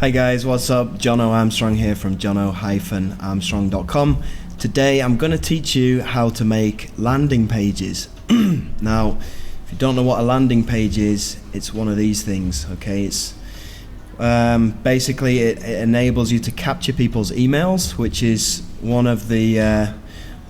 Hi guys, what's up? Jono Armstrong here from jono-armstrong.com. Today I'm going to teach you how to make landing pages. Now, if you don't know what a landing page is, it's one of these things, okay? It's basically it enables you to capture people's emails, which is one of the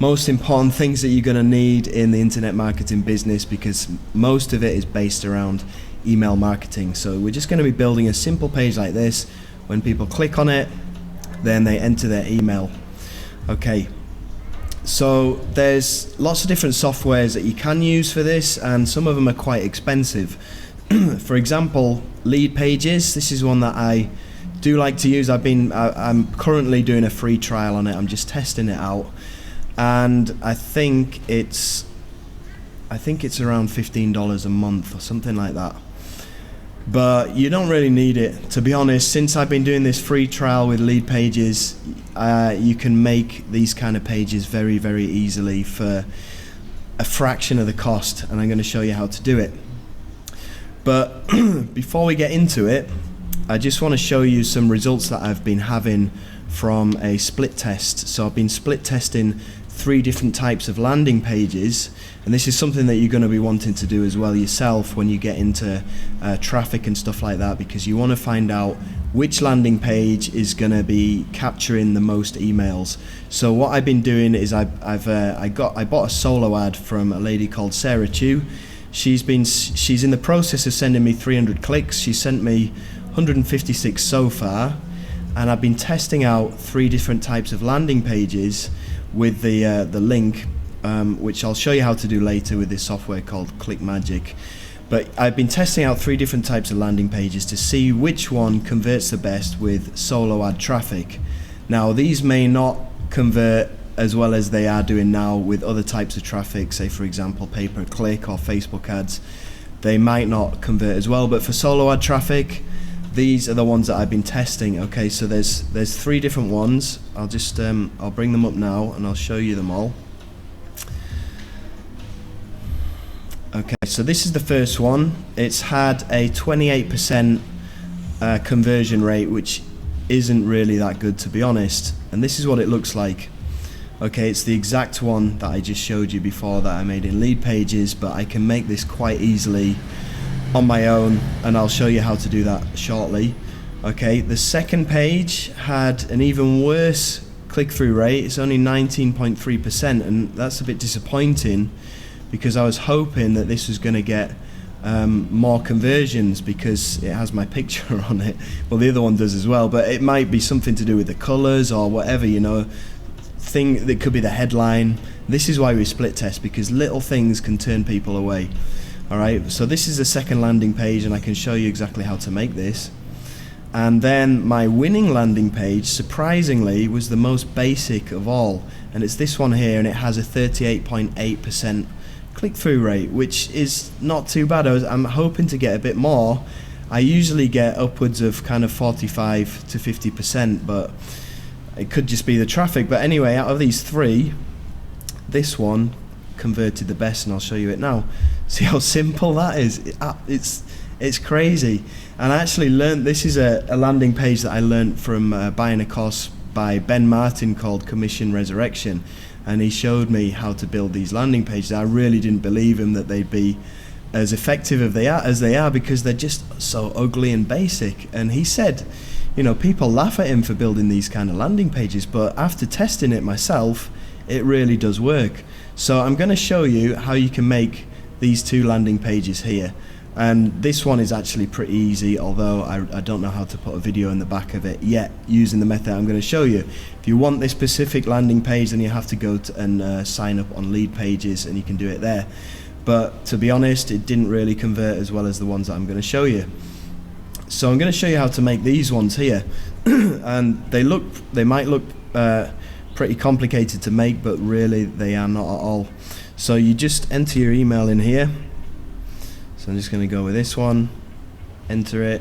most important things that you're going to need in the internet marketing business, because most of it is based around email marketing. So we're just going to be building a simple page like this. When people click on it, then they enter their email. Okay, so there's lots of different softwares that you can use for this, and some of them are quite expensive. For example, Lead Pages. This is one that I do like to use. I'm currently doing a free trial on it. I'm just testing it out, and I think it's around $15 a month or something like that. But you don't really need it, to be honest. Since I've been doing this free trial with Lead Pages, you can make these kind of pages very, very easily for a fraction of the cost, and I'm going to show you how to do it. But before we get into it, I just want to show you some results that I've been having from a split test. So I've been split testing 3 different types of landing pages, and this is something that you're going to be wanting to do as well yourself when you get into traffic and stuff like that, because you want to find out which landing page is going to be capturing the most emails. So what I've been doing is I bought a solo ad from a lady called Sarah Chu. She's in the process of sending me 300 clicks. She sent me 156 so far, and I've been testing out 3 different types of landing pages with the link, which I'll show you how to do later with this software called Click Magic. But I've been testing out 3 different types of landing pages to see which one converts the best with solo ad traffic. Now, these may not convert as well as they are doing now with other types of traffic, say for example pay-per-click or Facebook ads. They might not convert as well, but for solo ad traffic, these are the ones that I've been testing. Okay, so there's 3 different ones. I'll bring them up now and I'll show you them all. Okay, so this is the first one. It's had a 28% conversion rate, which isn't really that good, to be honest. And this is what it looks like. Okay, it's the exact one that I just showed you before that I made in Lead Pages, but I can make this quite easily on my own, and I'll show you how to do that shortly. Okay, the second page had an even worse click-through rate. It's only 19.3%, and that's a bit disappointing, because I was hoping that this was going to get more conversions because it has my picture on it. Well, the other one does as well, but it might be something to do with the colors or whatever, you know, thing that could be the headline. This is why we split test, because little things can turn people away. Alright, so this is the second landing page, and I can show you exactly how to make this. And then my winning landing page, surprisingly, was the most basic of all, and it's this one here, and it has a 38.8% click-through rate, which is not too bad. I'm hoping to get a bit more. I usually get upwards of kind of 45 to 50%, but it could just be the traffic. But anyway, out of these 3, this one converted the best, and I'll show you it now. See how simple that is? It's crazy. And I actually learned, this is a landing page that I learned from buying a course by Ben Martin called Commission Resurrection, and he showed me how to build these landing pages. I really didn't believe him that they'd be as effective as they are, because they're just so ugly and basic. And he said, you know, people laugh at him for building these kind of landing pages, but after testing it myself, it really does work. So I'm going to show you how you can make these 2 landing pages here, and this one is actually pretty easy, although I don't know how to put a video in the back of it yet using the method I'm going to show you. If you want this specific landing page, then you have to go and sign up on Lead Pages, and you can do it there. But to be honest, it didn't really convert as well as the ones that I'm going to show you. So I'm going to show you how to make these ones here. And they might look pretty complicated to make, but really they are not at all. So you just enter your email in here. So I'm just going to go with this one, enter it,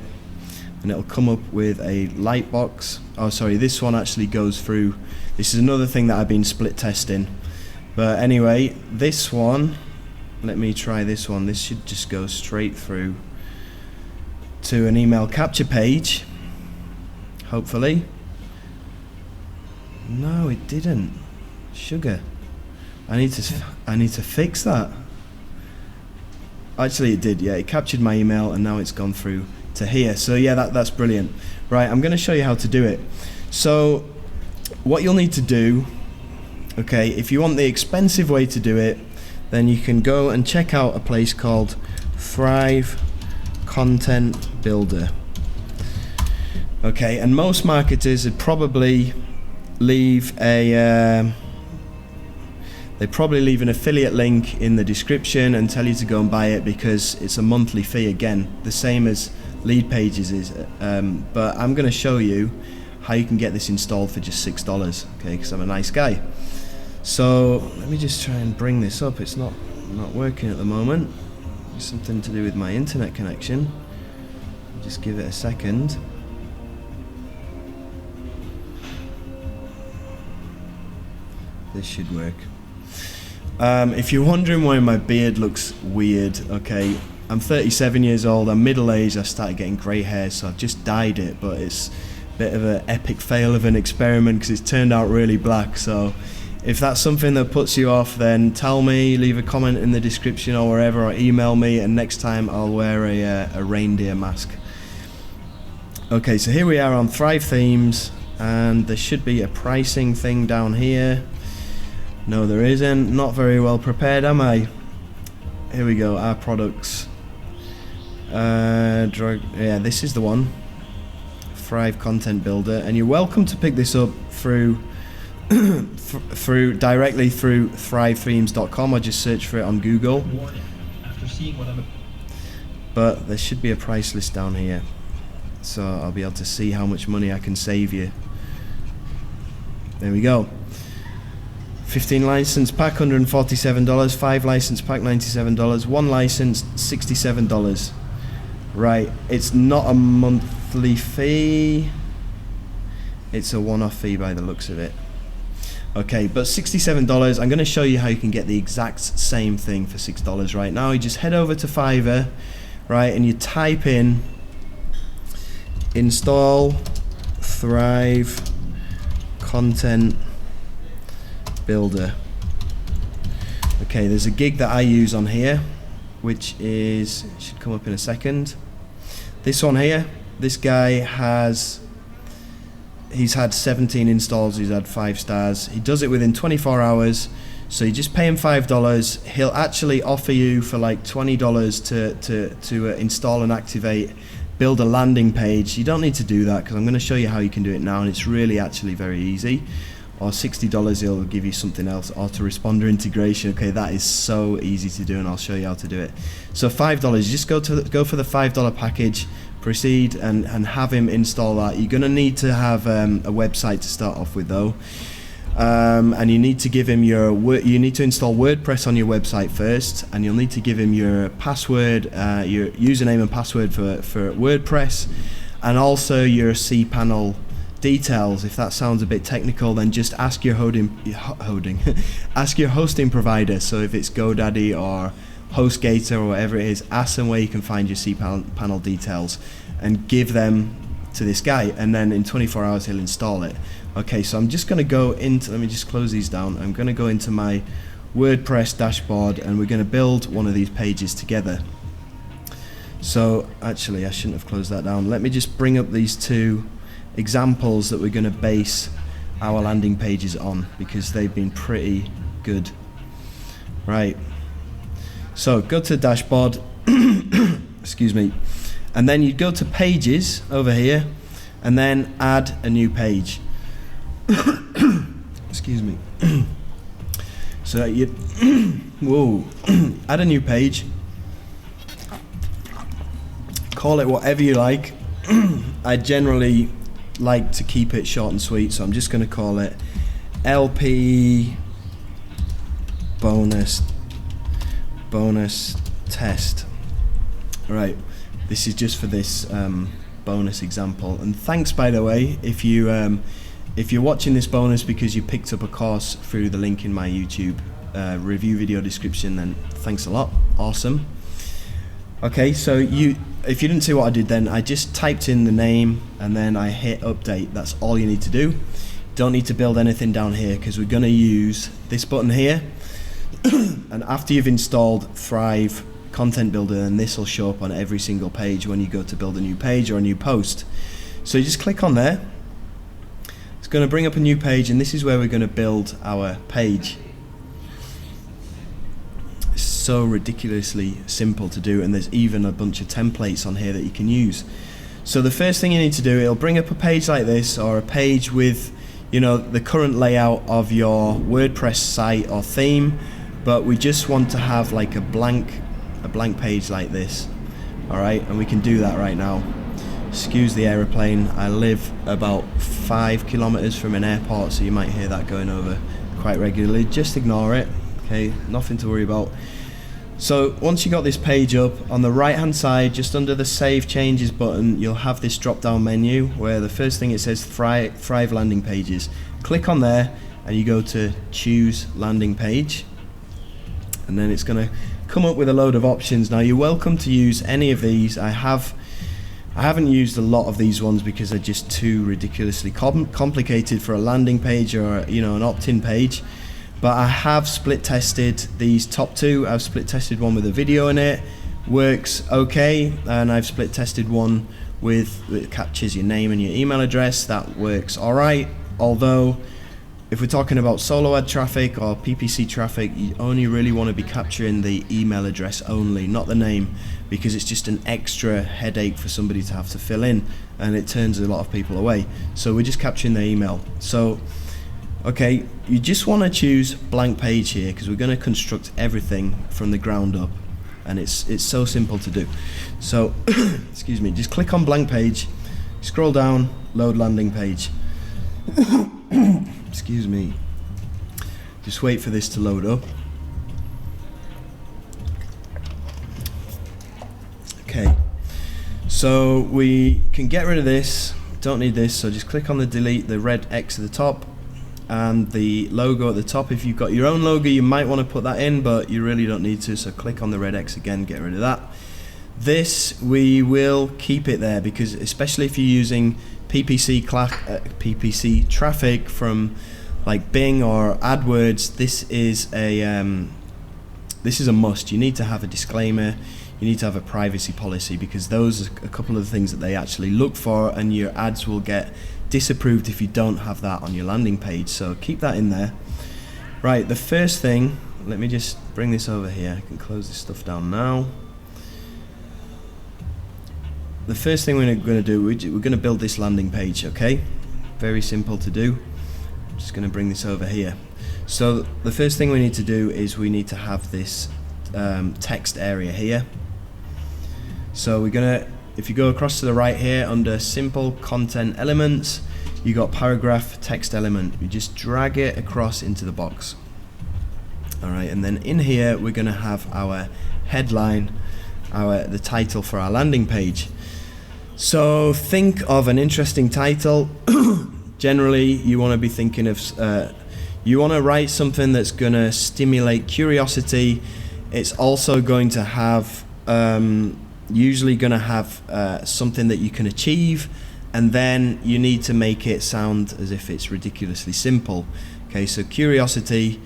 and it'll come up with a light box. Oh sorry, this one actually goes through. This is another thing that I've been split testing. But anyway, this one, let me try this one. This should just go straight through to an email capture page. hopefully. No, it didn't. Sugar. I need to fix that. Actually, it did. Yeah, it captured my email and now it's gone through to here. So yeah, that's brilliant. Right, I'm going to show you how to do it. So what you'll need to do, okay, if you want the expensive way to do it, then you can go and check out a place called Thrive Content Builder. Okay, and most marketers would probably leave an affiliate link in the description and tell you to go and buy it because it's a monthly fee, again, the same as Lead Pages is. But I'm going to show you how you can get this installed for just $6, okay, because I'm a nice guy. So let me just try and bring this up. It's not working at the moment. It's something to do with my internet connection. Just give it a second. This should work. If you're wondering why my beard looks weird, okay, I'm 37 years old, I'm middle-aged, I started getting grey hair, so I've just dyed it, but it's a bit of an epic fail of an experiment because it's turned out really black. So if that's something that puts you off, then tell me, leave a comment in the description or wherever, or email me, and next time I'll wear a reindeer mask. Okay, so here we are on Thrive Themes, and there should be a pricing thing down here. No, there isn't. Not very well prepared, am I? Here we go, our products. Yeah, this is the one. Thrive Content Builder, and you're welcome to pick this up through directly through thrivethemes.com or just search for it on Google. But there should be a price list down here, so I'll be able to see how much money I can save you. There we go. 15 license pack, $147. 5 license pack, $97. 1 license, $67. Right, it's not a monthly fee. It's a one-off fee by the looks of it. Okay, but $67. I'm going to show you how you can get the exact same thing for $6 right now. You just head over to Fiverr, right, and you type in install Thrive Content Builder. Okay, there's a gig that I use on here, which is, it should come up in a second. This one here, this guy he's had 17 installs, he's had 5 stars. He does it within 24 hours, so you just pay him $5. He'll actually offer you for like $20 to install and activate, build a landing page. You don't need to do that because I'm going to show you how you can do it now, and it's really actually very easy. Or $60, he'll give you something else, autoresponder integration. Okay, that is so easy to do, and I'll show you how to do it. So $5, you just go for the $5 package, proceed and have him install that. You're gonna need to have a website to start off with though, and you need to give him you need to install WordPress on your website first, and you'll need to give him your password, your username and password for WordPress, and also your cPanel details. If that sounds a bit technical, then just ask your ask your hosting provider. So if it's GoDaddy or HostGator or whatever it is, ask them where you can find your cPanel details and give them to this guy, and then in 24 hours he'll install it. Okay, so I'm just going to go into, let me just close these down. I'm going to go into my WordPress dashboard and we're going to build one of these pages together. So actually I shouldn't have closed that down. Let me just bring up these 2 examples that we're going to base our landing pages on, because they've been pretty good. Right, so go to the dashboard excuse me, and then you go to pages over here and then add a new page. Excuse me. So you whoa add a new page, call it whatever you like. I generally like to keep it short and sweet, so I'm just going to call it LP bonus test. Right, this is just for this bonus example. And thanks, by the way, if you're watching this bonus because you picked up a course through the link in my YouTube review video description, then thanks a lot. Awesome. Okay, so if you didn't see what I did then, I just typed in the name and then I hit update. That's all you need to do. Don't need to build anything down here because we're going to use this button here. And after you've installed Thrive Content Builder, then this will show up on every single page when you go to build a new page or a new post. So you just click on there. It's going to bring up a new page, and this is where we're going to build our page. It's so ridiculously simple to do, and there's even a bunch of templates on here that you can use. So the first thing you need to do, it'll bring up a page like this, or a page with, you know, the current layout of your WordPress site or theme, but we just want to have like a blank page like this. All right, and we can do that right now. Excuse the aeroplane. I live about 5 kilometers from an airport, so you might hear that going over quite regularly. Just ignore it, okay? Nothing to worry about. So once you got this page up, on the right hand side, just under the Save Changes button, you'll have this drop down menu where the first thing it says Thrive Landing Pages. Click on there and you go to Choose Landing Page, and then it's going to come up with a load of options. Now you're welcome to use any of these. I haven't used a lot of these ones because they're just too ridiculously complicated for a landing page or, you know, an opt-in page. But I have split tested these top two. I've split tested one with a video in it, works okay, and I've split tested one with it captures your name and your email address. That works all right. Although, if we're talking about solo ad traffic or PPC traffic, you only really want to be capturing the email address only, not the name, because it's just an extra headache for somebody to have to fill in, and it turns a lot of people away. So we're just capturing their email. So, okay, you just want to choose blank page here because we're going to construct everything from the ground up, and it's so simple to do. So, excuse me, just click on blank page, scroll down, load landing page. Excuse me. Just wait for this to load up. Okay, so we can get rid of this, don't need this, so just click on the delete, the red X at the top and the logo at the top. If you've got your own logo, you might want to put that in, but you really don't need to, so click on the red X again, get rid of that. This, we will keep it there because especially if you're using PPC traffic from like Bing or AdWords, this is a must. You need to have a disclaimer, you need to have a privacy policy, because those are a couple of the things that they actually look for, and your ads will get disapproved if you don't have that on your landing page. So keep that in there. Right, the first thing, let me just bring this over here. I can close this stuff down now. The first thing we're going to do, we're going to build this landing page, okay? Very simple to do. I'm just going to bring this over here. So the first thing we need to do is we need to have this text area here. So we're going to, if you go across to the right here under Simple Content Elements, you got Paragraph Text Element. You just drag it across into the box. Alright, and then in here we're going to have our headline, the title for our landing page. So think of an interesting title. Generally, you want to be thinking of, you want to write something that's going to stimulate curiosity. It's also going to have, usually going to have something that you can achieve, and then you need to make it sound as if it's ridiculously simple. Okay, so curiosity,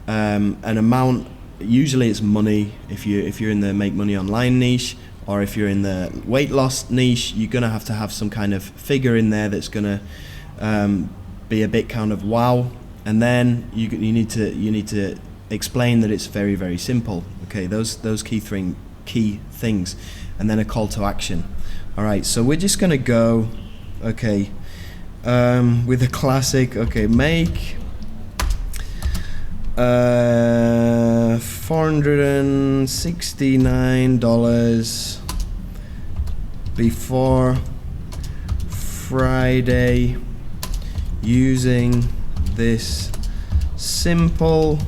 an amount, usually it's money. If you're in the make money online niche, or if you're in the weight loss niche, you're going to have some kind of figure in there that's going to be a bit kind of wow, and then you need to explain that it's very, very simple. Okay, those key things, and then a call to action. All right, so we're just going to go, okay, with a classic. Okay, make $469 before Friday using this simple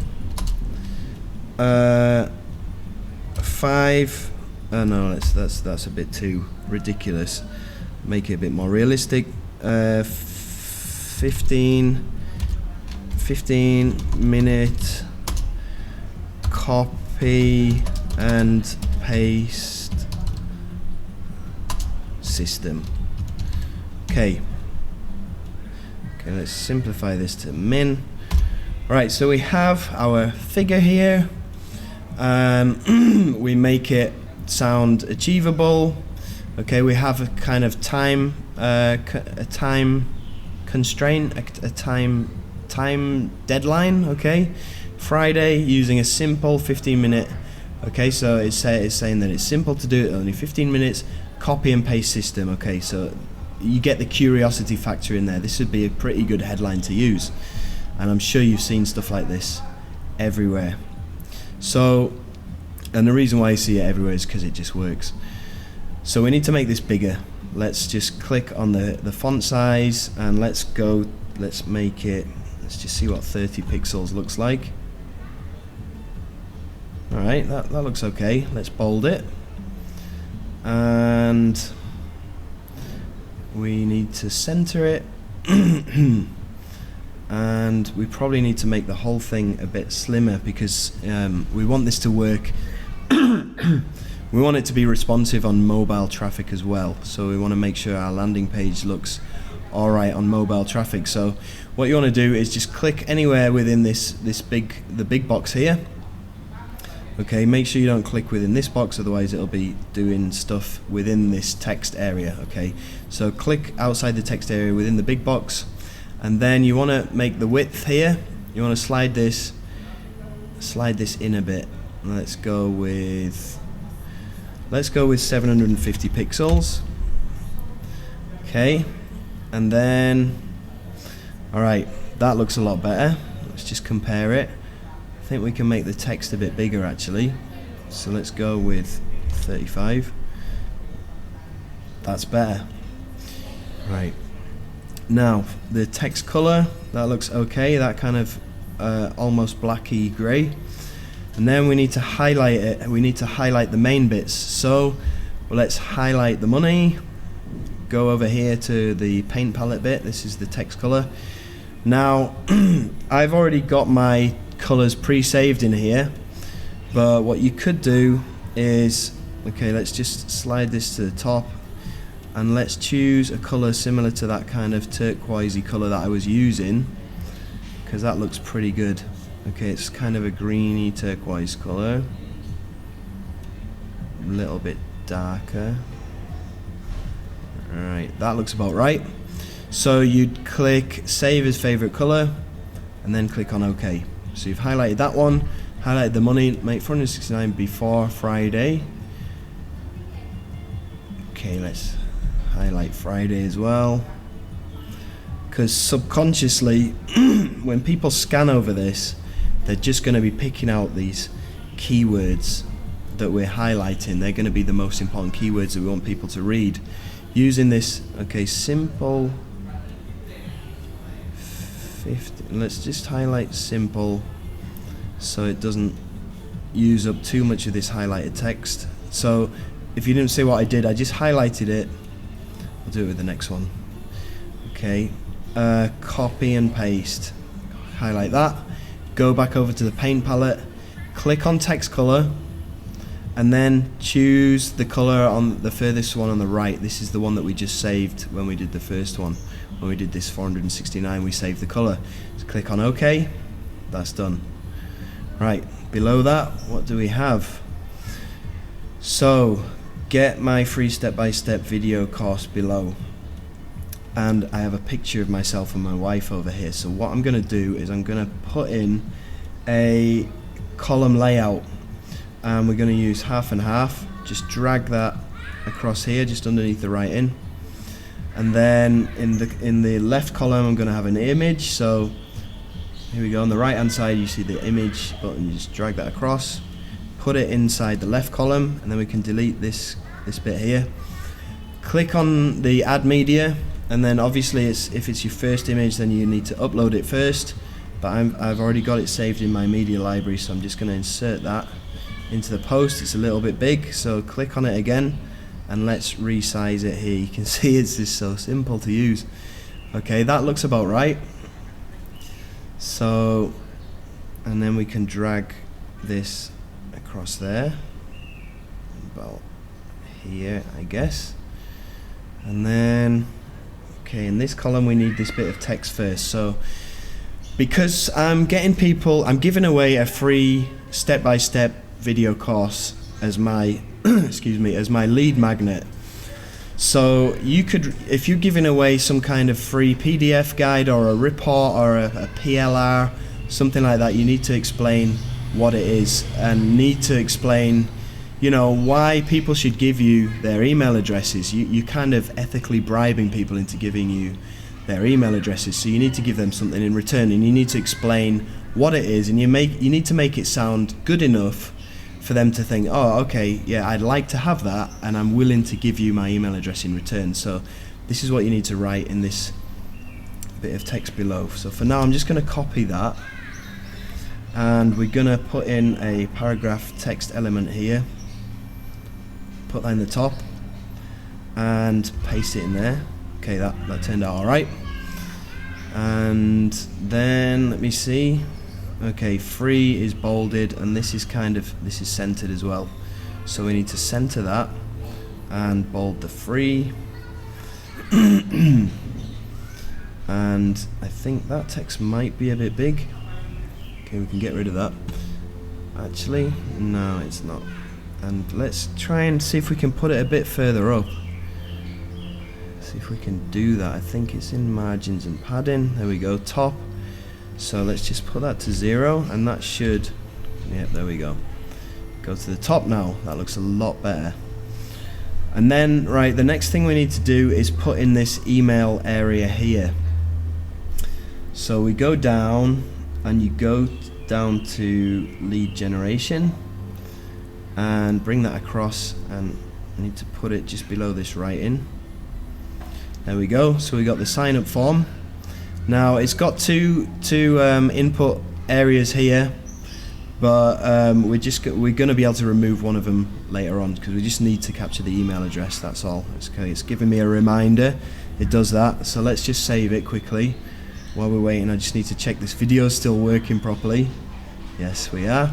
no, that's a bit too ridiculous. Make it a bit more realistic. 15-minute copy and paste system. Okay, let's simplify this to min. Right, so we have our figure here. We make it sound achievable. Okay, we have a kind of time, a time constraint, a time deadline. Okay, Friday, using a simple 15-minute. Okay, so it's saying that it's simple to do it, only 15 minutes. Copy and paste system. Okay, so you get the curiosity factor in there. This would be a pretty good headline to use, and I'm sure you've seen stuff like this everywhere. So, and the reason why you see it everywhere is because it just works. So we need to make this bigger. Let's just click on the font size, and let's make it, let's just see what 30 pixels looks like. Alright, that looks okay. Let's bold it. And we need to center it. And we probably need to make the whole thing a bit slimmer, because we want this to work. We want it to be responsive on mobile traffic as well. So we want to make sure our landing page looks alright on mobile traffic. So what you want to do is just click anywhere within the big box here. Okay, make sure you don't click within this box, otherwise it'll be doing stuff within this text area. Okay, so click outside the text area within the big box, and then you want to make the width here. You want to slide this in a bit. Let's go with 750 pixels. Okay, and then, all right, that looks a lot better. Let's just compare it. I think we can make the text a bit bigger actually. So let's go with 35. That's better. Right. Now, the text color, that looks okay. That kind of almost blacky gray. And then we need to highlight it. We need to highlight the main bits. So let's highlight the money. Go over here to the paint palette bit. This is the text color. Now, I've already got my colors pre-saved in here, but what you could do is, okay, let's just slide this to the top, and let's choose a color similar to that kind of turquoisey color that I was using, because that looks pretty good. Okay, it's kind of a greeny turquoise color, a little bit darker. Alright, that looks about right. So you'd click save as favorite color, and then click on OK. So you've highlighted that one, highlighted the money, make 469 before Friday. Okay, let's highlight Friday as well, because subconsciously when people scan over this, they're just going to be picking out these keywords that we're highlighting. They're going to be the most important keywords that we want people to read. Using this, okay, simple 50, let's just highlight simple so it doesn't use up too much of this highlighted text. So if you didn't see what I did, I just highlighted it. I'll do it with the next one. Okay, copy and paste, highlight that, go back over to the paint palette, click on text color, and then choose the color on the furthest one on the right. This is the one that we just saved when we did the first one. When we did this 469, we saved the color. So click on OK. That's done. Right, below that, what do we have? So, get my free step-by-step video course below. And I have a picture of myself and my wife over here. So what I'm going to do is I'm going to put in a column layout. And we're going to use half and half. Just drag that across here, just underneath the writing. And then in the left column, I'm going to have an image. So here we go. On the right hand side, you see the image button. You just drag that across, put it inside the left column, and then we can delete this bit here. Click on the add media, and then obviously if it's your first image, then you need to upload it first. But I've already got it saved in my media library, so I'm just going to insert that into the post. It's a little bit big, so click on it again. And let's resize it here. You can see it's just so simple to use. Okay, that looks about right. So, and then we can drag this across there, about here, I guess. And then, okay, in this column we need this bit of text first. So because I'm giving away a free step-by-step video course as my excuse me, as my lead magnet. So you could, if you're giving away some kind of free PDF guide or a report or a PLR, something like that, you need to explain what it is and need to explain, you know, why people should give you their email addresses. You're kind of ethically bribing people into giving you their email addresses, so you need to give them something in return, and you need to explain what it is, and you need to make it sound good enough for them to think, oh, okay, yeah, I'd like to have that, and I'm willing to give you my email address in return. So this is what you need to write in this bit of text below. So for now, I'm just going to copy that, and we're going to put in a paragraph text element here, put that in the top, and paste it in there. Okay, that turned out all right. And then let me see. Okay, free is bolded, and this is centered as well. So we need to center that and bold the free. And I think that text might be a bit big. Okay, we can get rid of that. Actually, no, it's not. And let's try and see if we can put it a bit further up. See if we can do that. I think it's in margins and padding. There we go, top. So let's just put that to 0, and that should, yep, there we go. Go to the top now. That looks a lot better. And then, right, the next thing we need to do is put in this email area here. So we go down, and you go down to lead generation, and bring that across, and I need to put it just below this write-in. There we go. So we got the sign up form. Now it's got two input areas here, but we're going to be able to remove one of them later on because we just need to capture the email address. That's all. It's giving me a reminder. It does that. So let's just save it quickly while we're waiting. I just need to check this video is still working properly. Yes, we are.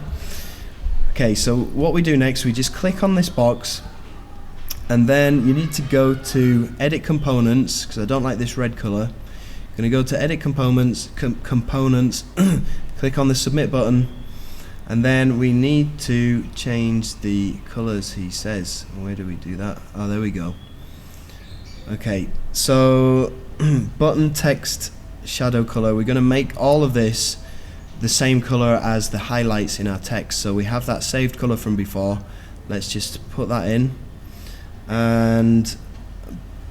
Okay, so what we do next, we just click on this box, and then you need to go to edit components, because I don't like this red color. Going to go to edit components, click on the submit button, and then we need to change the colors, he says. Where do we do that? Oh, there we go. Okay, so button text shadow color, we're going to make all of this the same color as the highlights in our text. So we have that saved color from before. Let's just put that in. And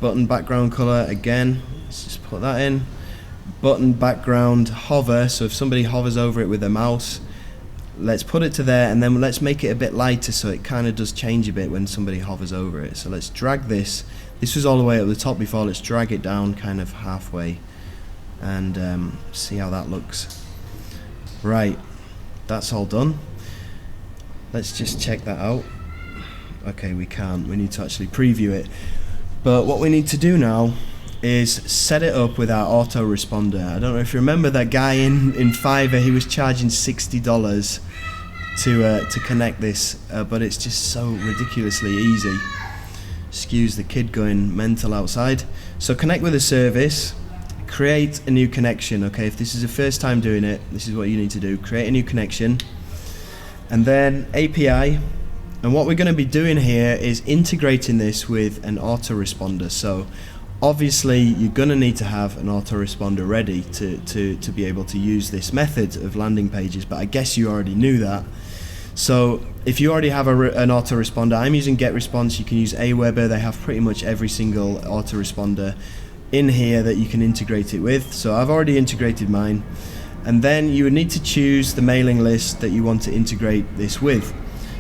button background color again, let's just put that in. Button background hover, so if somebody hovers over it with their mouse, let's put it to there, and then let's make it a bit lighter so it kind of does change a bit when somebody hovers over it. So let's drag this was all the way up the top before, let's drag it down kind of halfway and see how that looks. Right, that's all done. Let's just check that out. Okay, we can't, we need to actually preview it. But what we need to do now is set it up with our autoresponder. I don't know if you remember that guy in Fiverr, he was charging $60 to connect this, but it's just so ridiculously easy. Excuse the kid going mental outside. So connect with a service, create a new connection. Okay, if this is the first time doing it, this is what you need to do. Create a new connection, and then API. And what we're going to be doing here is integrating this with an autoresponder. So obviously you're going to need to have an autoresponder ready to be able to use this method of landing pages, but I guess you already knew that. So if you already have an autoresponder, I'm using GetResponse, you can use Aweber, they have pretty much every single autoresponder in here that you can integrate it with. So I've already integrated mine, and then you would need to choose the mailing list that you want to integrate this with.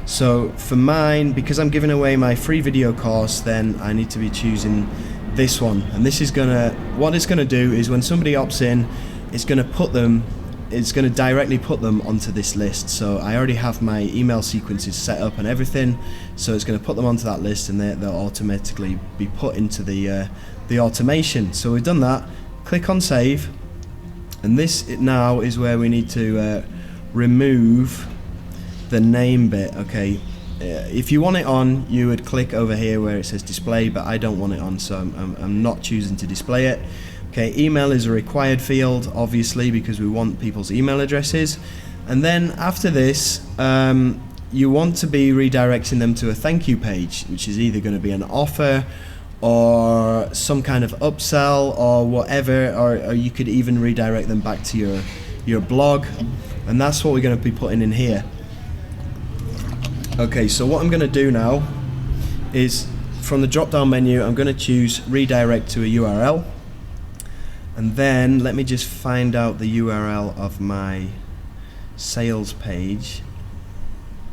So for mine, because I'm giving away my free video course, then I need to be choosing this one, and this is what it's gonna do is when somebody opts in, it's gonna directly put them onto this list. So I already have my email sequences set up and everything, so it's gonna put them onto that list, and they'll automatically be put into the automation. So we've done that. Click on save, and this now is where we need to remove the name bit. Okay, if you want it on, you would click over here where it says display, but I don't want it on, so I'm not choosing to display it. Okay, email is a required field, obviously, because we want people's email addresses. And then after this, you want to be redirecting them to a thank you page, which is either going to be an offer or some kind of upsell or whatever, or you could even redirect them back to your blog, and that's what we're going to be putting in here. Okay, so what I'm going to do now is from the drop down menu I'm going to choose redirect to a URL, and then let me just find out the URL of my sales page.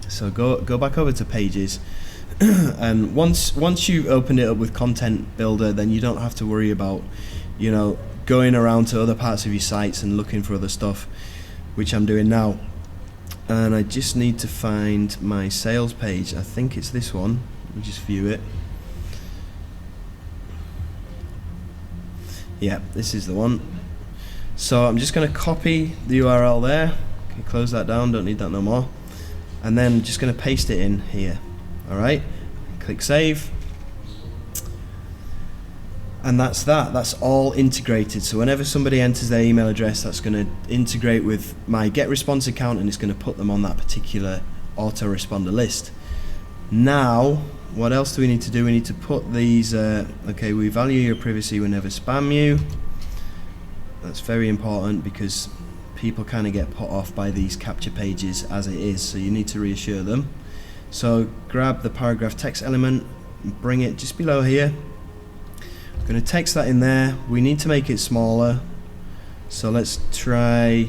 So go back over to pages, and once you open it up with Content Builder, then you don't have to worry about, you know, going around to other parts of your sites and looking for other stuff, which I'm doing now. And I just need to find my sales page. I think it's this one. Let me just view it. Yeah, this is the one. So I'm just going to copy the URL there. Okay, close that down, don't need that no more. And then just going to paste it in here. Alright, click save. And that's that. That's all integrated. So whenever somebody enters their email address, that's going to integrate with my GetResponse account, and it's going to put them on that particular autoresponder list. Now, what else do we need to do? We need to put these, okay, we value your privacy, we never spam you. That's very important because people kind of get put off by these capture pages as it is, so you need to reassure them. So grab the paragraph text element, and bring it just below here. I'm going to text that in there. We need to make it smaller, so let's try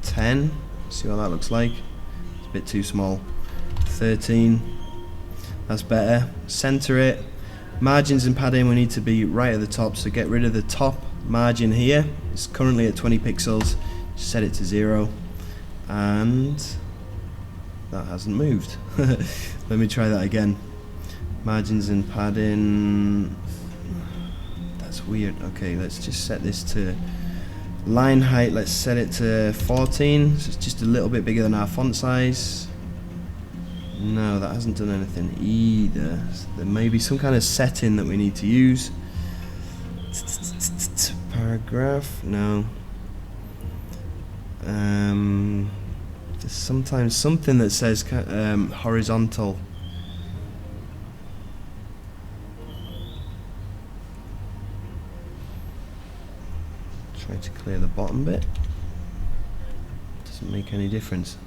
10, see what that looks like. It's a bit too small. 13, that's better. Center it. Margins and padding we need to be right at the top, so get rid of the top margin here. It's currently at 20 pixels, set it to 0, and that hasn't moved. Let me try that again. Margins and padding, that's weird. Okay, let's just set this to line height, let's set it to 14, so it's just a little bit bigger than our font size. No, that hasn't done anything either. So there may be some kind of setting that we need to use. Paragraph, no. There's sometimes something that says horizontal. Try to clear the bottom bit. Doesn't make any difference.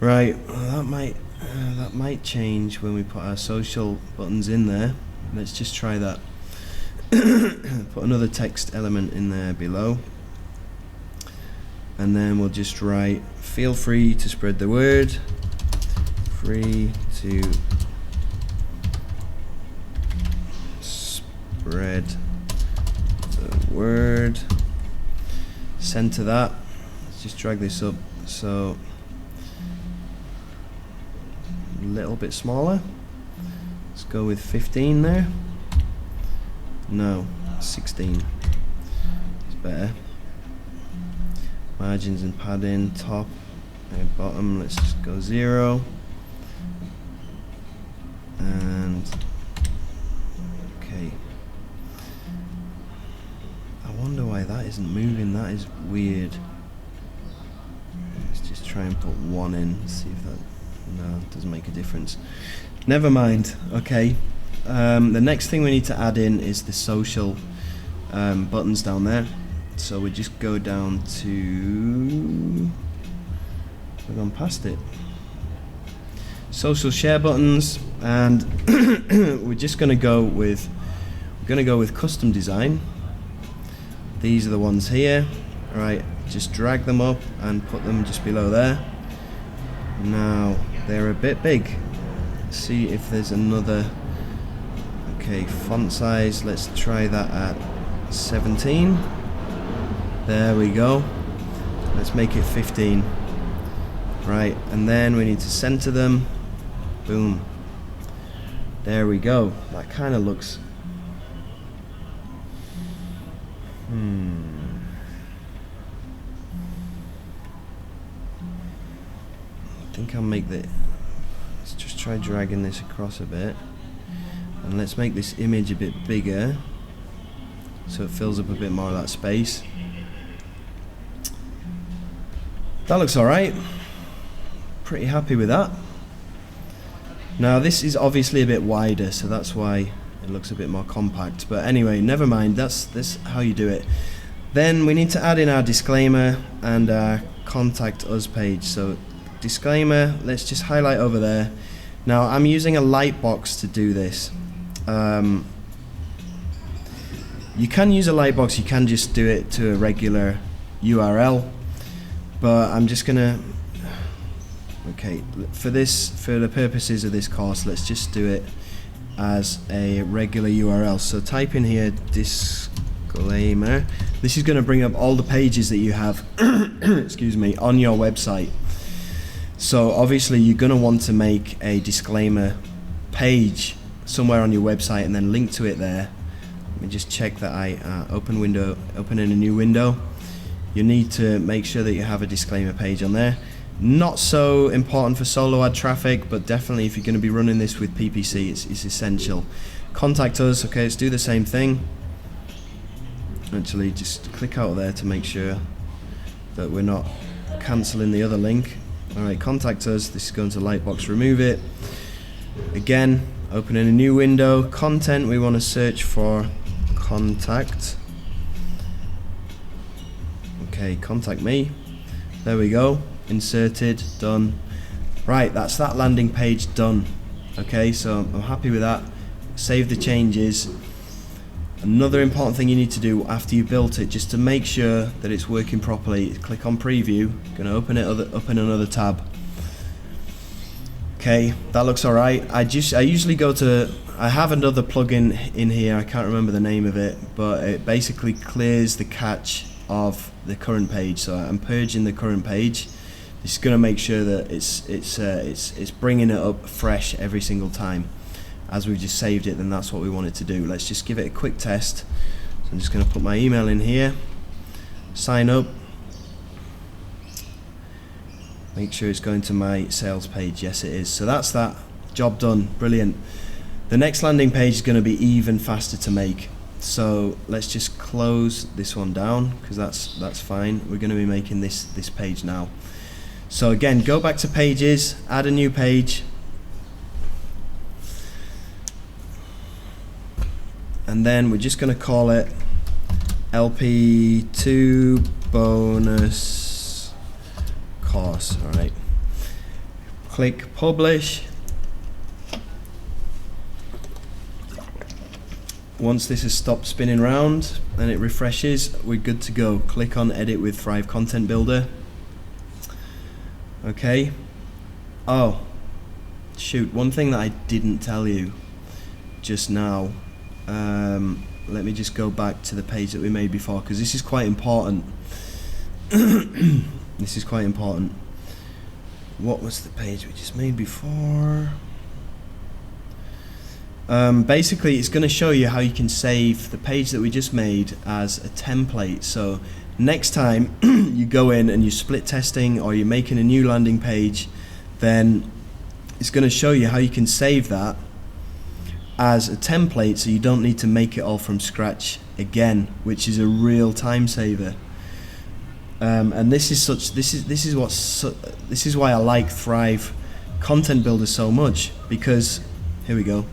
Right, well, that might change when we put our social buttons in there. Let's just try that. Put another text element in there below, and then we'll just write, feel free to spread the word, free to spread the word. Center that. Let's just drag this up so a little bit smaller. Let's go with 15 there. No, 16. It's better. Margins and padding, top and bottom, let's just go 0. And okay. I wonder why that isn't moving, that is weird. Let's just try and put 1 in, see if that, no, it doesn't make a difference. Never mind, okay. The next thing we need to add in is the social buttons down there. So we just go down to, we've gone past it. Social share buttons, and we're just going to go with, custom design. These are the ones here. Right, just drag them up and put them just below there. Now they're a bit big. See if there's another. Okay, font size, let's try that at 17. There we go. Let's make it 15. Right, and then we need to center them. Boom. There we go. That kind of looks... I think I'll make the... Let's try dragging this across a bit, and let's make this image a bit bigger so it fills up a bit more of that space. That looks alright. Pretty happy with that. Now this is obviously a bit wider, so that's why it looks a bit more compact, but anyway, never mind, that's how you do it. Then we need to add in our disclaimer and our contact us page. So disclaimer, let's just highlight over there. Now I'm using a lightbox to do this. You can use a lightbox, you can just do it to a regular URL, but I'm just gonna, okay, for the purposes of this course, let's just do it as a regular URL. So type in here disclaimer. This is going to bring up all the pages that you have excuse me, on your website. So obviously you're going to want to make a disclaimer page somewhere on your website and then link to it there. Let me just check that I open in a new window. You need to make sure that you have a disclaimer page on there. Not so important for solo ad traffic, but definitely if you're going to be running this with PPC, it's essential. Contact us. Okay, let's do the same thing. Actually, just click out there to make sure that we're not cancelling the other link. Alright, contact us. This is going to Lightbox, remove it. Again, open in a new window. Content, we want to search for contact. Okay, contact me. There we go. Inserted, done. Right, that's that landing page done. Okay, so I'm happy with that. Save the changes. Another important thing you need to do after you built it, just to make sure that it's working properly, click on preview. Gonna open it up in another tab. Okay, that looks alright. I usually go to, I have another plugin in here, I can't remember the name of it, but it basically clears the cache of the current page. So I'm purging the current page. This is going to make sure that it's bringing it up fresh every single time. As we've just saved it, then that's what we want it to do. Let's just give it a quick test. So I'm just going to put my email in here, sign up, make sure it's going to my sales page. Yes, it is. So that's that. Job done. Brilliant. The next landing page is going to be even faster to make. So let's just close this one down because that's fine. We're going to be making this page now. So again, go back to pages, add a new page, and then we're just going to call it LP2 bonus course. All right. Click publish. Once this has stopped spinning round and it refreshes, we're good to go. Click on edit with Thrive Content Builder. Okay. Oh, shoot, one thing that I didn't tell you just now. Let me just go back to the page that we made before, because this is quite important. This is quite important. What was the page we just made before? Basically, it's going to show you how you can save the page that we just made as a template. So next time you go in and you're split testing or you're making a new landing page, then it's going to show you how you can save that as a template, so you don't need to make it all from scratch again, which is a real time saver. And this is why I like Thrive Content Builder so much, because here we go.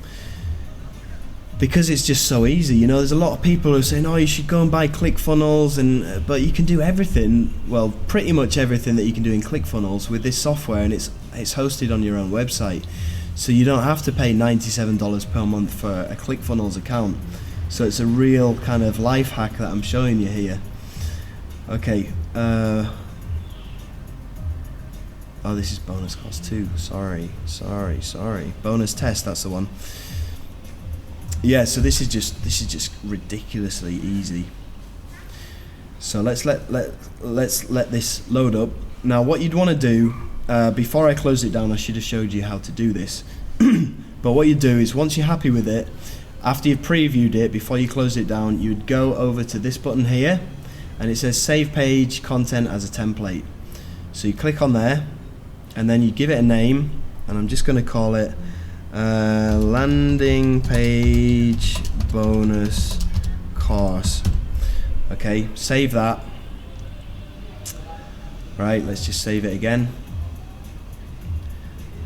Because it's just so easy. You know, there's a lot of people who are saying, oh, you should go and buy Click Funnels, and but you can do everything, well, pretty much everything that you can do in Click Funnels with this software, and it's hosted on your own website. So you don't have to pay $97 per month for a Click Funnels account. So it's a real kind of life hack that I'm showing you here. Okay. Oh, this is bonus cost too. Sorry. Bonus test, that's the one. Yeah, so this is just ridiculously easy. So let's let this load up. Now what you'd want to do, before I close it down, I should have showed you how to do this. But what you do is, once you're happy with it, after you've previewed it, before you close it down, you'd go over to this button here, and it says Save Page Content as a Template. So you click on there, and then you give it a name. and I'm just going to call it landing page bonus course. Okay, save that. Right, let's just save it again.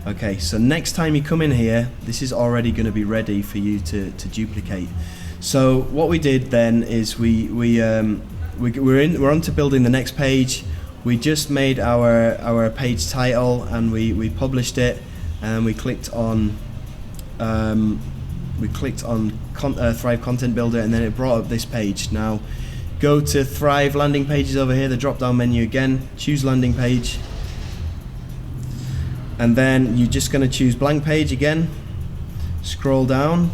Okay, so next time you come in here, this is already going to be ready for you to duplicate. So what we did then is we're on to building the next page. We just made our page title and we published it, and we clicked on Thrive Content Builder, and then it brought up this page. Now go to Thrive landing pages over here, the drop down menu again, choose landing page, and then you're just going to choose blank page again, scroll down,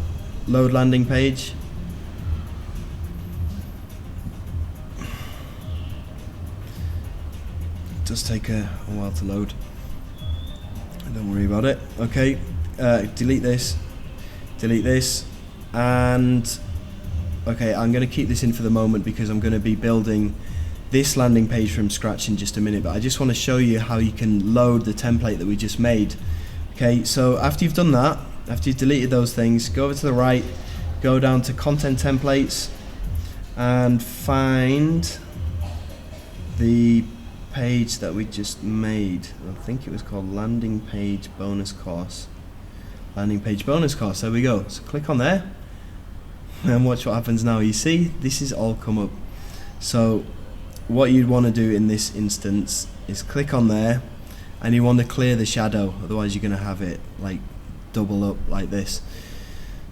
load landing page. It does take a while to load, don't worry about it. Okay, delete this, and okay, I'm going to keep this in for the moment because I'm going to be building this landing page from scratch in just a minute, but I just want to show you how you can load the template that we just made. Okay, so after you've done that, after you've deleted those things, go over to the right, go down to content templates, and find the page that we just made. I think it was called landing page bonus course. Landing page bonus course, there we go. So click on there and watch what happens now. You see, this is all come up. So what you'd want to do in this instance is click on there, and you want to clear the shadow, otherwise you're going to have it like double up like this.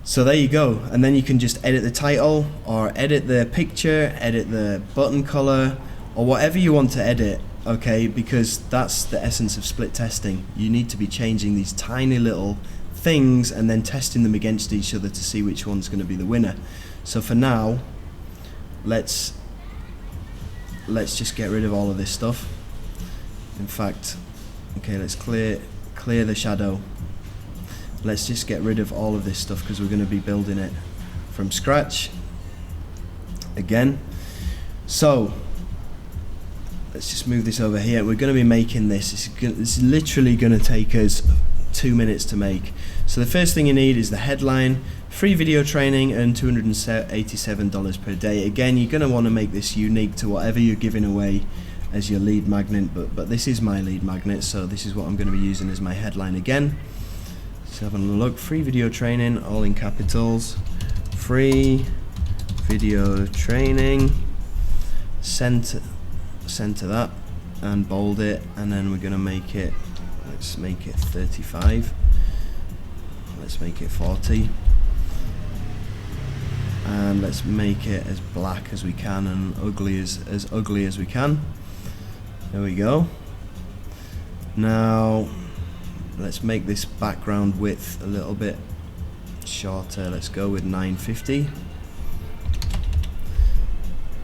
So there you go, and then you can just edit the title or edit the picture, edit the button color, or whatever you want to edit. Okay, because that's the essence of split testing. You need to be changing these tiny little things and then testing them against each other to see which one's going to be the winner. So for now, let's just get rid of all of this stuff. In fact, okay, let's clear the shadow. Let's just get rid of all of this stuff because we're going to be building it from scratch again. So let's just move this over here. We're going to be making this. It's literally going to take us 2 minutes to make. So the first thing you need is the headline, free video training, and $287 per day. Again, you're going to want to make this unique to whatever you're giving away as your lead magnet, but this is my lead magnet, so this is what I'm going to be using as my headline again. So having a look, free video training, all in capitals, free video training, center that and bold it, and then we're going to make it, let's make it 35, let's make it 40, and let's make it as black as we can and as ugly as we can. There we go. Now let's make this background width a little bit shorter. Let's go with 950.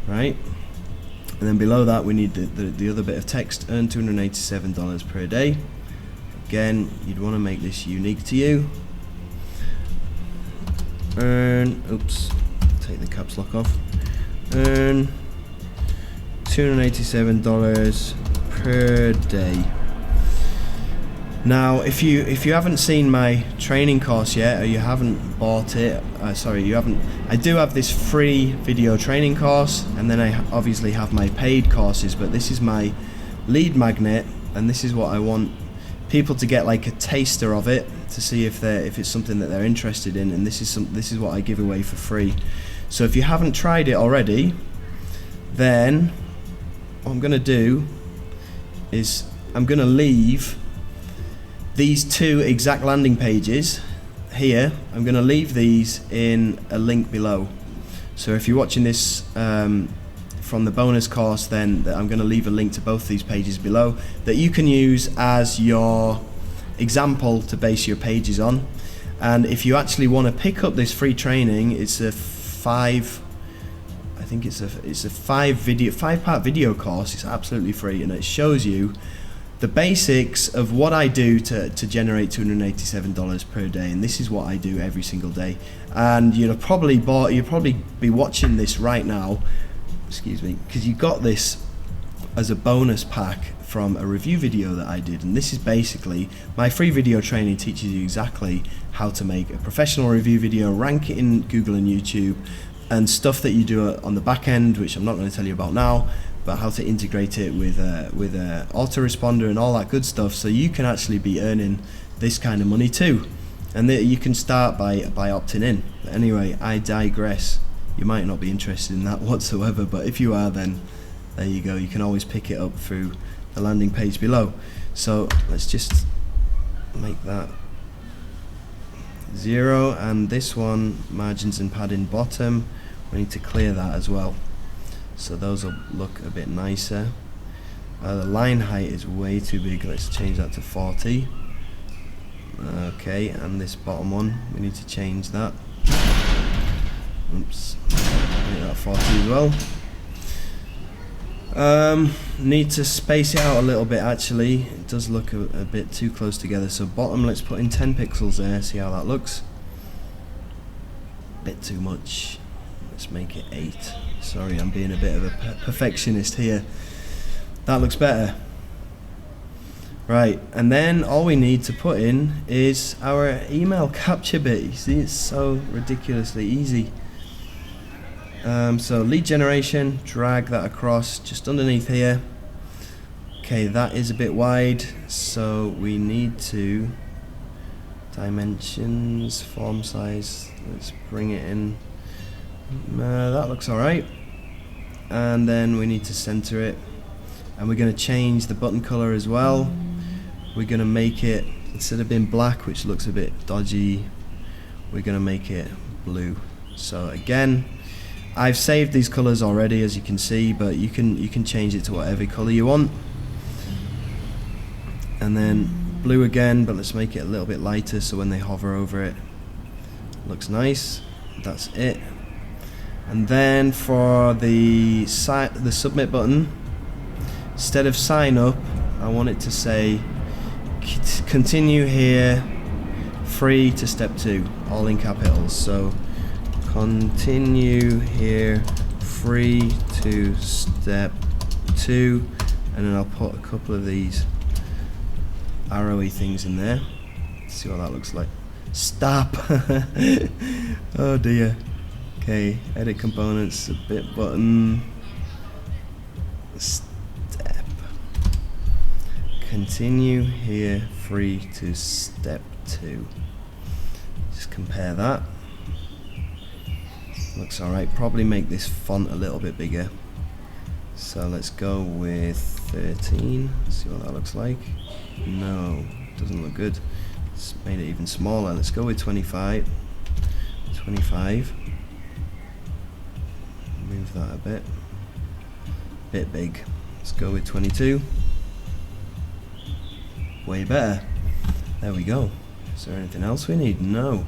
Right, and then below that we need the other bit of text, earn $287 per day. Again, you'd want to make this unique to you. Earn, oops, take the caps lock off. Earn $287 per day. Now, if you haven't seen my training course yet, or you haven't bought it, I do have this free video training course, and then I obviously have my paid courses, but this is my lead magnet, and this is what I want people to get, like a taster of it, to see if it's something that they're interested in, and this is what I give away for free. So if you haven't tried it already, then what I'm going to do is I'm going to leave these two exact landing pages here. I'm going to leave these in a link below. So if you're watching this from the bonus course, then I'm going to leave a link to both these pages below that you can use as your example to base your pages on. And if you actually want to pick up this free training, it's a five-part video course. It's absolutely free, and it shows you the basics of what I do to generate $287 per day, and this is what I do every single day. And you'll probably be watching this right now, excuse me, because you got this as a bonus pack from a review video that I did, and this is basically my free video training. Teaches you exactly how to make a professional review video, rank it in Google and YouTube, and stuff that you do on the back end, which I'm not going to tell you about now, but how to integrate it with a autoresponder and all that good stuff, so you can actually be earning this kind of money too. And you can start by opting in. But anyway, I digress. You might not be interested in that whatsoever, but if you are, then there you go. You can always pick it up through the landing page below. So let's just make that 0, and this one, margins and padding bottom, we need to clear that as well, so those will look a bit nicer. The line height is way too big. Let's change that to 40. Okay, and this bottom one, we need to change that. Oops, make that 40 as well. Need to space it out a little bit actually. It does look a bit too close together. So bottom, let's put in 10 pixels there, see how that looks. Bit too much. Let's make it 8. Sorry, I'm being a bit of a perfectionist here. That looks better. Right, and then all we need to put in is our email capture bit. You see, it's so ridiculously easy. So lead generation, drag that across just underneath here. Okay, that is a bit wide, so we need to dimensions, form size, let's bring it in. That looks alright. And then we need to center it, and we're going to change the button color as well. We're going to make it, instead of being black, which looks a bit dodgy, we're going to make it blue. So again, I've saved these colors already, as you can see, but you can change it to whatever color you want. And then blue again, but let's make it a little bit lighter so when they hover over it, looks nice. That's it. And then for the submit button, instead of sign up, I want it to say continue here, free to step 2, all in capitals. So continue here, free to step 2, and then I'll put a couple of these arrowy things in there. Let's see what that looks like. Stop. Oh dear. Okay, edit components, a bit button, step, continue here, free to step 2. Just compare that. Looks alright. Probably make this font a little bit bigger. So let's go with 13. Let's see what that looks like. No, doesn't look good. Let's made it even smaller. Let's go with 25. 25. Move that a bit big. Let's go with 22. Way better. There we go. Is there anything else we need? No.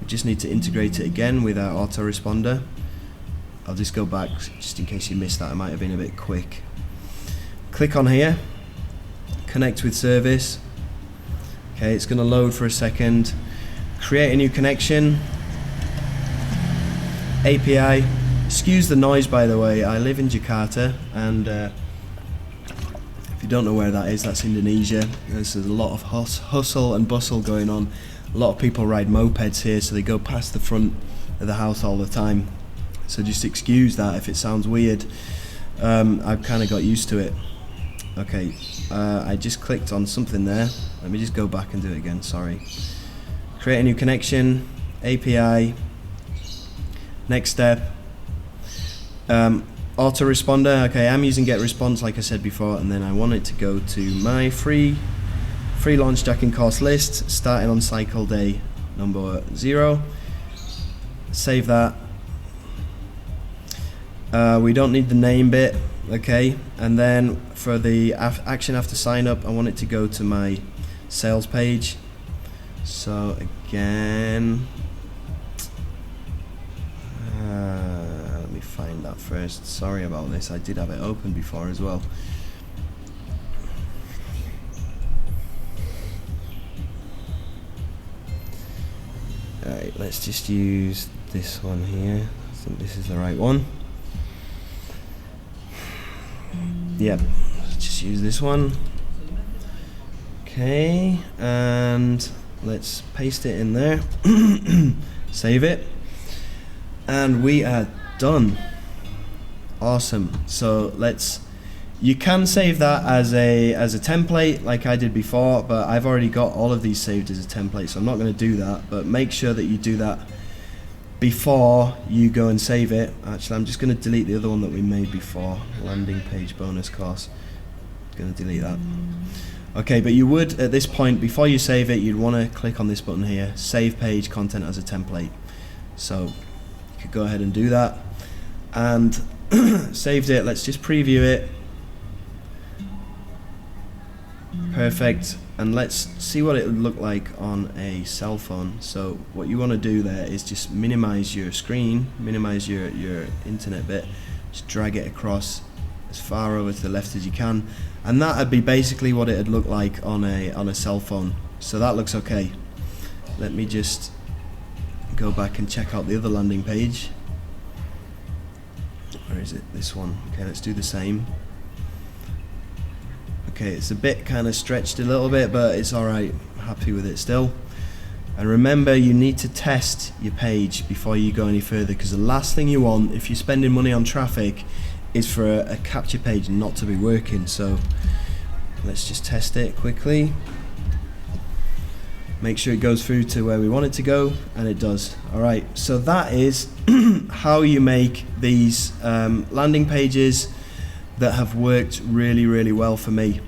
We just need to integrate it again with our autoresponder. I'll just go back just in case you missed that. I might have been a bit quick. Click on here, connect with service. Okay, it's going to load for a second. Create a new connection. API. Excuse the noise, by the way. I live in Jakarta, and if you don't know where that is, that's Indonesia. There's a lot of hustle and bustle going on. A lot of people ride mopeds here, so they go past the front of the house all the time. So just excuse that if it sounds weird. I've kind of got used to it. Okay, I just clicked on something there. Let me just go back and do it again, sorry. Create a new connection, API, next step. Autoresponder, okay, I'm using get response like I said before, and then I want it to go to my free launch jacking course list, starting on cycle day number 0. Save that. We don't need the name bit, okay, and then for the action after sign up, I want it to go to my sales page. So again, let me find that first. Sorry about this, I did have it open before as well. Alright, let's just use this one here. I think this is the right one. Yep, just use this one. Okay, and let's paste it in there. Save it, and we are done. Awesome. So you can save that as a template like I did before, but I've already got all of these saved as a template, so I'm not going to do that. But make sure that you do that before you go and save it. Actually, I'm just going to delete the other one that we made before, landing page bonus course. Going to delete that. Okay, but you would, at this point, before you save it, you'd want to click on this button here, save page content as a template. So you could go ahead and do that. And saved it. Let's just preview it. Perfect. And let's see what it would look like on a cell phone. So what you want to do there is just minimize your screen, minimize your internet bit, just drag it across as far over to the left as you can, and that would be basically what it would look like on a cell phone. So that looks okay. Let me just go back and check out the other landing page. Where is it? This one. Okay, let's do the same. Okay, it's a bit kind of stretched a little bit, but it's alright. Happy with it still. And remember, you need to test your page before you go any further, because the last thing you want if you're spending money on traffic is for a capture page not to be working. So let's just test it quickly. Make sure it goes through to where we want it to go, and it does. Alright, so that is how you make these landing pages that have worked really, really well for me.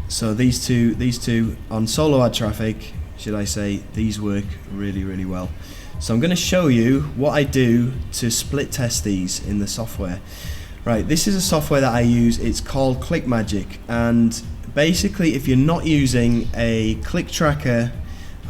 So these two on solo ad traffic, should I say, these work really, really well. So I'm going to show you what I do to split test these in the software. Right, this is a software that I use. It's called ClickMagick, and basically if you're not using a click tracker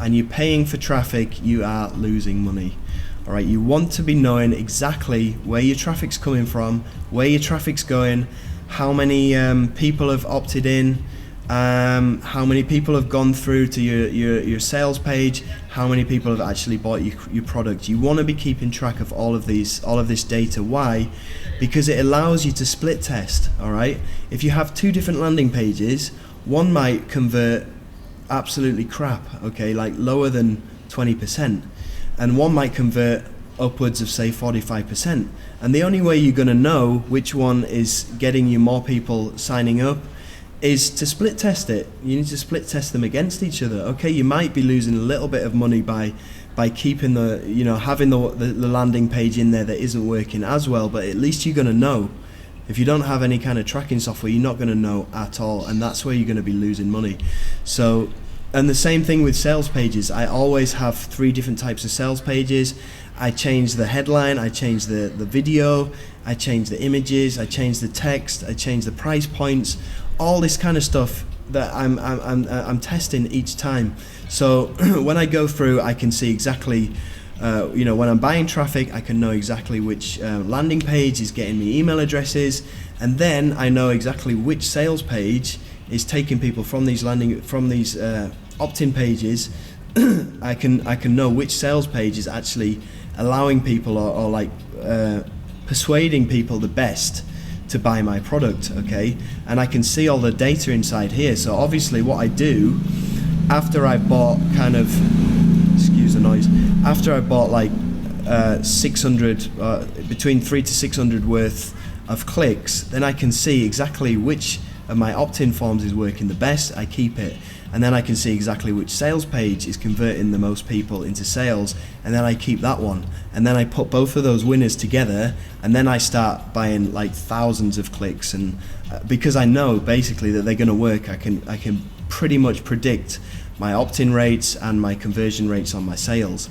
and you're paying for traffic, you are losing money. Alright, you want to be knowing exactly where your traffic's coming from, where your traffic's going, how many people have opted in, how many people have gone through to your sales page, how many people have actually bought your product. You want to be keeping track of all of this data. Why? Because it allows you to split test. Alright, if you have two different landing pages, one might convert absolutely crap, okay, like lower than 20%, and one might convert upwards of say 45%, and the only way you're going to know which one is getting you more people signing up is to split test it. You need to split test them against each other. Okay, you might be losing a little bit of money by keeping having the landing page in there that isn't working as well, but at least you're going to know. If you don't have any kind of tracking software, you're not going to know at all, and that's where you're going to be losing money. So, and the same thing with sales pages. I always have 3 different types of sales pages. I change the headline, I change the video, I change the images, I change the text, I change the price points, all this kind of stuff that I'm testing each time. So when I go through, I can see exactly, when I'm buying traffic, I can know exactly which landing page is getting me email addresses, and then I know exactly which sales page is taking people from these opt-in pages. I can know which sales page is actually allowing people or persuading people the best to buy my product, okay? And I can see all the data inside here. So obviously what I do after I bought excuse the noise, after I bought like 600, between 300 to 600 worth of clicks, then I can see exactly which of my opt-in forms is working the best. I keep it, and then I can see exactly which sales page is converting the most people into sales, and then I keep that one, and then I put both of those winners together, and then I start buying like thousands of clicks. And because I know basically that they're going to work, I can pretty much predict my opt-in rates and my conversion rates on my sales.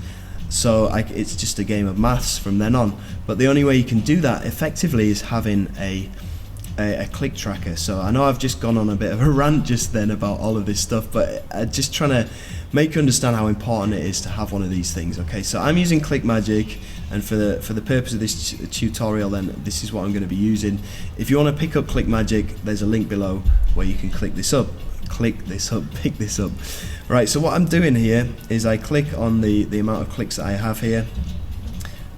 So it's just a game of maths from then on. But the only way you can do that effectively is having a click tracker. So I know I've just gone on a bit of a rant just then about all of this stuff, but just trying to make you understand how important it is to have one of these things. Okay, so I'm using ClickMagick, and for the purpose of this tutorial, then this is what I'm going to be using. If you want to pick up ClickMagick, there's a link below where you can pick this up. Right, so what I'm doing here is I click on the amount of clicks that I have here,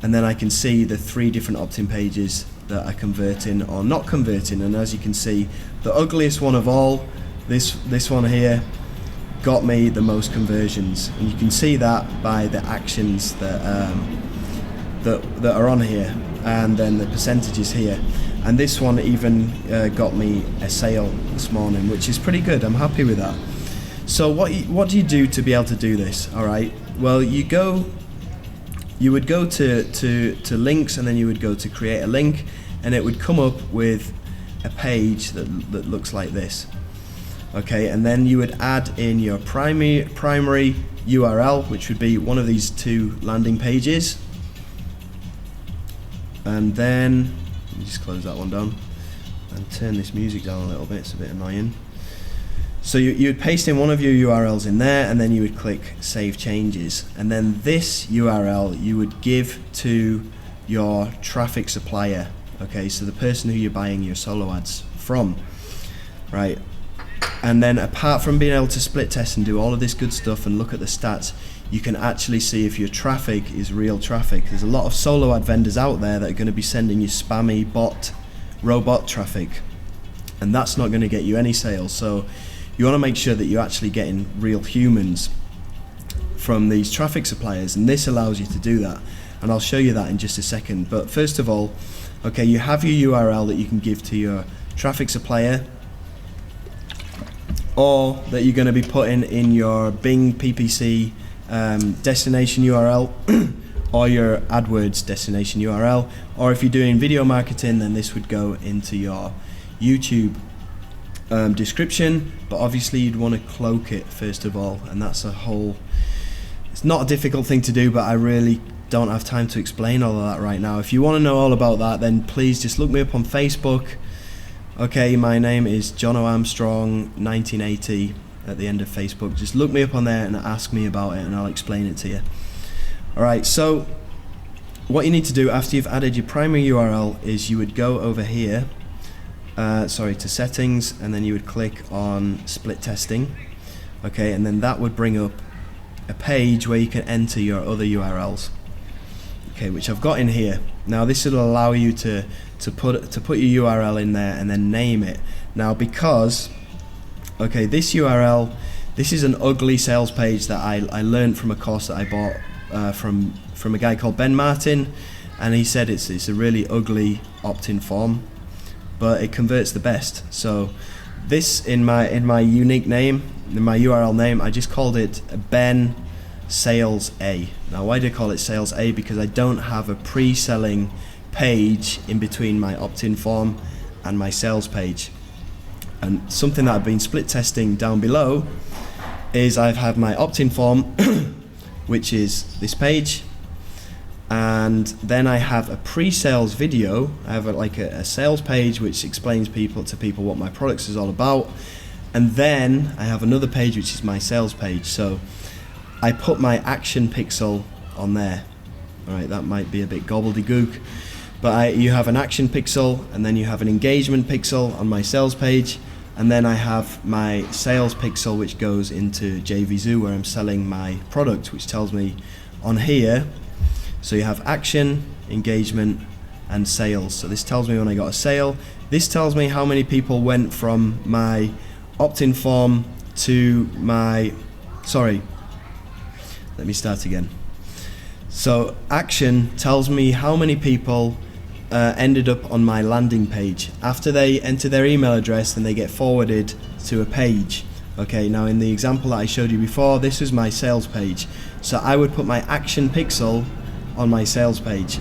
and then I can see the 3 different opt-in pages that are converting or not converting. And as you can see, the ugliest one of all, this one here, got me the most conversions, and you can see that by the actions that are on here, and then the percentages here. And this one even got me a sale this morning, which is pretty good. I'm happy with that. So what do you do to be able to do this? All right. Well, you would go to links, and then you would go to create a link, and it would come up with a page that looks like this. Okay, and then you would add in your primary URL, which would be one of these 2 landing pages. And then let me just close that one down and turn this music down a little bit, it's a bit annoying. So you would paste in one of your URLs in there, and then you would click Save Changes. And then this URL you would give to your traffic supplier. Okay, so the person who you're buying your solo ads from, right? And then apart from being able to split test and do all of this good stuff and look at the stats, you can actually see if your traffic is real traffic. There's a lot of solo ad vendors out there that are going to be sending you spammy robot traffic, and that's not going to get you any sales. So you want to make sure that you're actually getting real humans from these traffic suppliers, and this allows you to do that, and I'll show you that in just a second. But first of all, okay, you have your URL that you can give to your traffic supplier, or that you're going to be putting in your Bing PPC destination URL or your AdWords destination URL, or if you're doing video marketing, then this would go into your YouTube description. But obviously you'd want to cloak it first of all, and that's it's not a difficult thing to do, but I really don't have time to explain all of that right now. If you want to know all about that, then please just look me up on Facebook. Okay, my name is John Armstrong 1980 at the end of Facebook. Just look me up on there and ask me about it, and I'll explain it to you. Alright, so what you need to do after you've added your primary URL is you would go over here, to settings, and then you would click on split testing. Okay, and then that would bring up a page where you can enter your other URLs. Okay, which I've got in here. Now this will allow you to put your URL in there and then name it. Now because, okay, this URL, this is an ugly sales page that I learned from a course that I bought from a guy called Ben Martin, and he said it's a really ugly opt-in form, but it converts the best. So this in my unique name, in my URL name, I just called it Ben Sales A. Now why do I call it Sales A? Because I don't have a pre-selling page in between my opt-in form and my sales page. And something that I've been split testing down below is I've had my opt-in form which is this page, and then I have a pre-sales video. I have a sales page which explains to people what my products is all about, and then I have another page which is my sales page. So I put my action pixel on there. Alright, that might be a bit gobbledygook, but you have an action pixel, and then you have an engagement pixel on my sales page, and then I have my sales pixel which goes into JVZoo where I'm selling my product, which tells me on here. So you have action, engagement, and sales. So this tells me when I got a sale. This tells me how many people went from my opt-in form to my, let me start again. So action tells me how many people ended up on my landing page. After they enter their email address, then they get forwarded to a page. Okay, now in the example that I showed you before, this was my sales page. So I would put my action pixel on my sales page.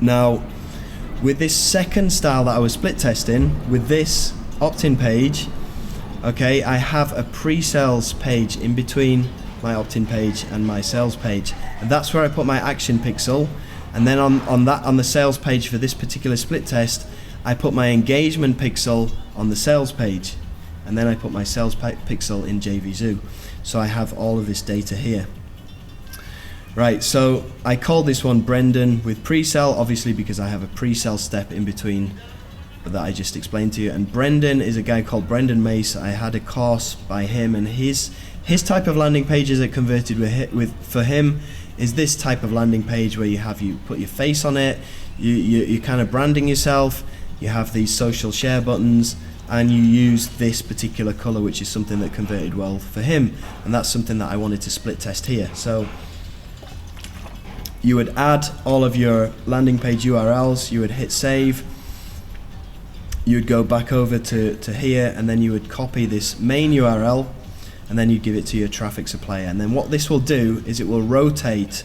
Now, with this second style that I was split testing, with this opt-in page, okay, I have a pre-sales page in between my opt-in page and my sales page, and that's where I put my action pixel. And then on the sales page for this particular split test, I put my engagement pixel on the sales page, and then I put my sales pixel in JVZoo. So I have all of this data here. Right, so I called this one Brendan with pre-sell, obviously because I have a pre-sell step in between that I just explained to you. And Brendan is a guy called Brendan Mace. I had a course by him, and his type of landing pages that converted for him is this type of landing page where you put your face on it, you're kind of branding yourself, you have these social share buttons, and you use this particular color, which is something that converted well for him, and that's something that I wanted to split test here. So you would add all of your landing page URLs, you would hit save, you would go back over to here, and then you would copy this main URL, and then you give it to your traffic supplier. And then what this will do is it will rotate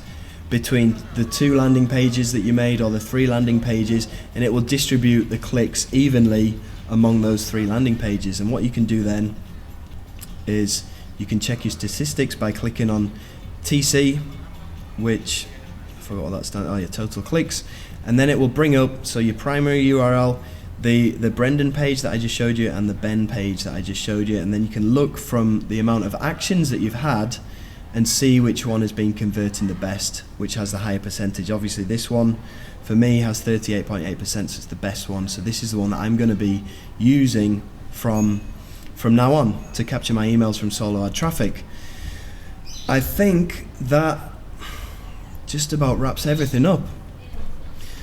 between the 2 landing pages that you made, or the 3 landing pages, and it will distribute the clicks evenly among those 3 landing pages. And what you can do then is you can check your statistics by clicking on TC, which I forgot what that's done. Oh, your total clicks, and then it will bring up so your primary URL, the Brendan page that I just showed you, and the Ben page that I just showed you, and then you can look from the amount of actions that you've had and see which one has been converting the best, which has the higher percentage. Obviously this one for me has 38.8%, so it's the best one. So this is the one that I'm going to be using from now on to capture my emails from solo ad traffic. I think that just about wraps everything up.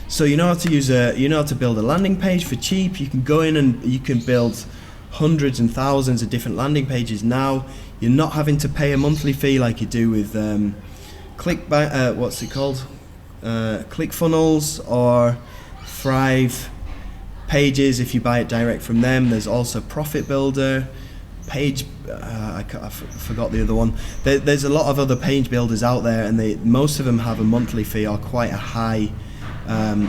So you know how to build a landing page for cheap. You can go in and you can build hundreds and thousands of different landing pages now. You're not having to pay a monthly fee like you do with Click Funnels or Thrive pages if you buy it direct from them. There's also Profit Builder, Page, I forgot the other one. There's a lot of other page builders out there, and most of them have a monthly fee or quite a high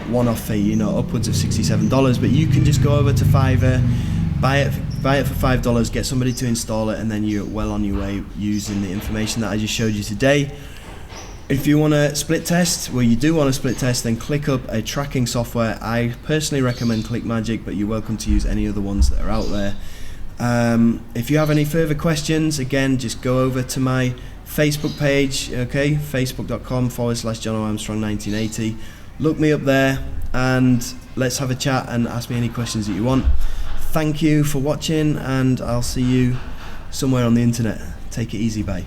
one-off fee, upwards of $67. But you can just go over to Fiverr, buy it for $5, get somebody to install it, and then you're well on your way using the information that I just showed you today. If you want to split test, then click up a tracking software. I personally recommend ClickMagick, but you're welcome to use any other ones that are out there. If you have any further questions, again, just go over to my Facebook page, okay, facebook.com/John Armstrong 1980. Look me up there and let's have a chat and ask me any questions that you want. Thank you for watching, and I'll see you somewhere on the internet. Take it easy, bye.